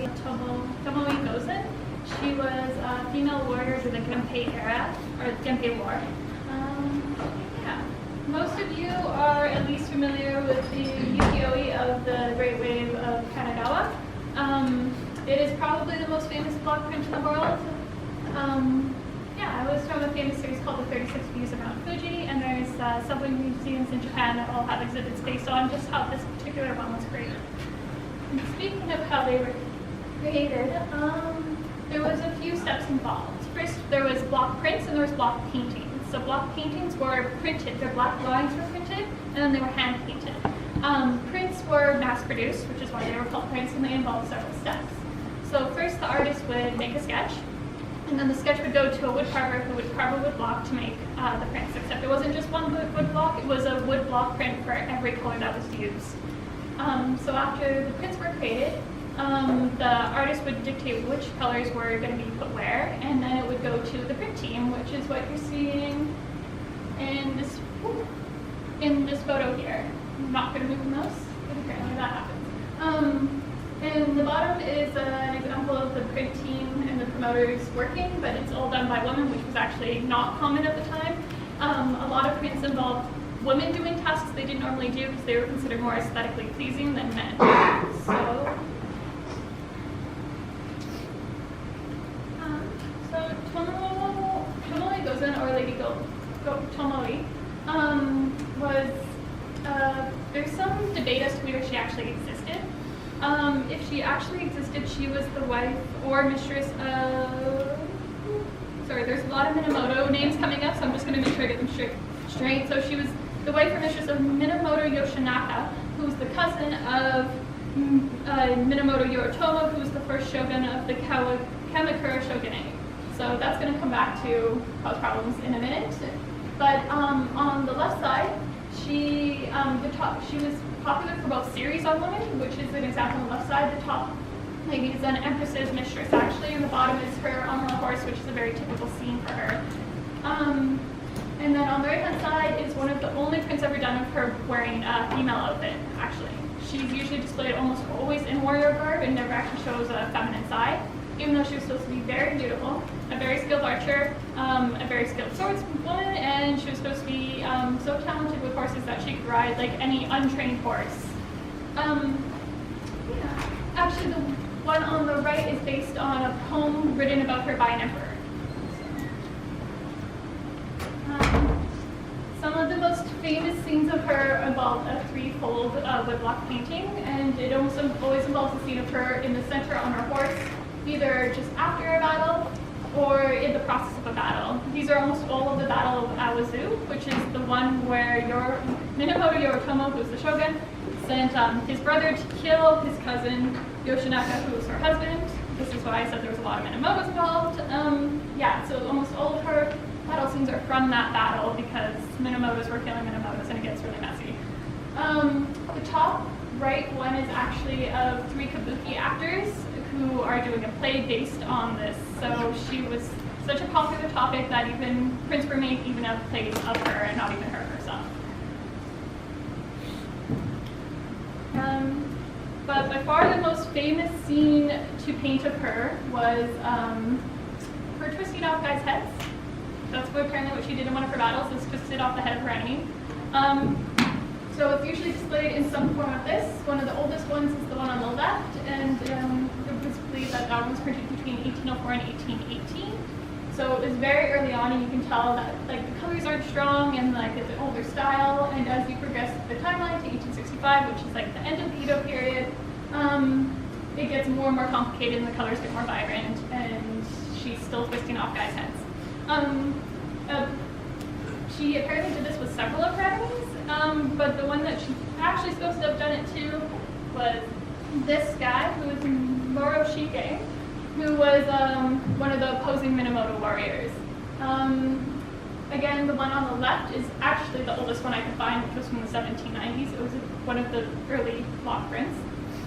Tomoe Gozen. She was a female warrior of the Genpei era, or Genpei War. Yeah. Most of you are at least familiar with the Ukiyo-e of the Great Wave of Kanagawa. It is probably the most famous block print in the world. Yeah, it was from a famous series called The 36 Views of Mount Fuji, and there's several museums in Japan that all have exhibits based on just how this particular one was created. And speaking of how they were created, there was a few steps involved. First, there was block prints and there was block paintings. So block paintings were printed, their black lines were printed, and then they were hand painted. Prints were mass-produced, which is why they were called prints, and they involved several steps. So first, the artist would make a sketch, and then the sketch would go to a wood carver who would carve a wood block to make the prints, except it wasn't just one wood block, it was a wood block print for every color that was used. So after the prints were created, the artist would dictate which colors were going to be put where, and then it would go to the print team, which is what you're seeing in this photo here. I'm not going to move the mouse, but apparently that happens. And the bottom is an example of the print team and the promoters working, but it's all done by women, which was actually not common at the time. A lot of prints involved women doing tasks they didn't normally do because they were considered more aesthetically pleasing than men. So Tomoe Gozen, or Lady Tomoe, there's some debate as to whether she actually existed. If she actually existed, she was the wife or mistress of... Sorry, there's a lot of Minamoto names coming up, so I'm just going to make sure I get them straight. So she was the wife or mistress of Minamoto Yoshinaka, who was the cousin of Minamoto Yoritomo, who was the first shogun of the Kamakura shogunate. So that's going to come back to cause problems in a minute. But on the left side, she was popular for both series on women, which is an example on the left side. The top lady is an empress's mistress, actually, and the bottom is her on her horse, which is a very typical scene for her. And then on the right-hand side is one of the only prints ever done of her wearing a female outfit, actually. She's usually displayed almost always in warrior garb and never actually shows a feminine side, even though she was supposed to be very beautiful, a very skilled archer, a very skilled swordswoman, and she was supposed to be so talented with horses that she could ride like any untrained horse. Actually, the one on the right is based on a poem written about her by an emperor. Some of the most famous scenes of her involve a threefold woodblock painting, and it almost always involves a scene of her in the center on her horse, either just after a battle or in the process of a battle. These are almost all of the Battle of Awazu, which is the one where Minamoto Yoritomo, who was the shogun, sent his brother to kill his cousin Yoshinaka, who was her husband. This is why I said there was a lot of Minamotos involved. Yeah, so almost all of her battle scenes are from that battle because Minamotos were killing Minamotos, and it gets really messy. The top right one is actually of 3 kabuki actors who are doing a play based on this. So she was such a popular topic that even prints were made even of plays of her and not even her herself. But by far the most famous scene to paint of her was her twisting off guys' heads. That's apparently what she did in one of her battles, is twisted off the head of her enemy. So it's usually displayed in some form of this. One of the oldest ones is the one on the left, and it was believed that that one was printed between 1804 and 1818. So it was very early on, and you can tell that like the colors aren't strong and like it's an older style. And as you progress the timeline to 1865, which is like the end of the Edo period, it gets more and more complicated and the colors get more vibrant, and she's still twisting off guys' heads. She apparently did this with several of her enemies, but the one that she actually supposed to have done it to was this guy, who is Moroshige, who was one of the opposing Minamoto warriors. Again, the one on the left is actually the oldest one I could find, which was from the 1790s. It was one of the early block prints.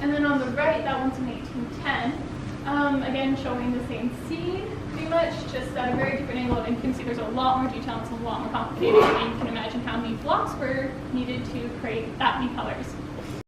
And then on the right, that one's in 1810. Again, showing the same scene, pretty much, just at a very different angle. And you can see there's a lot more detail, it's a lot more complicated, and you can imagine how many blocks were needed to create that many colors.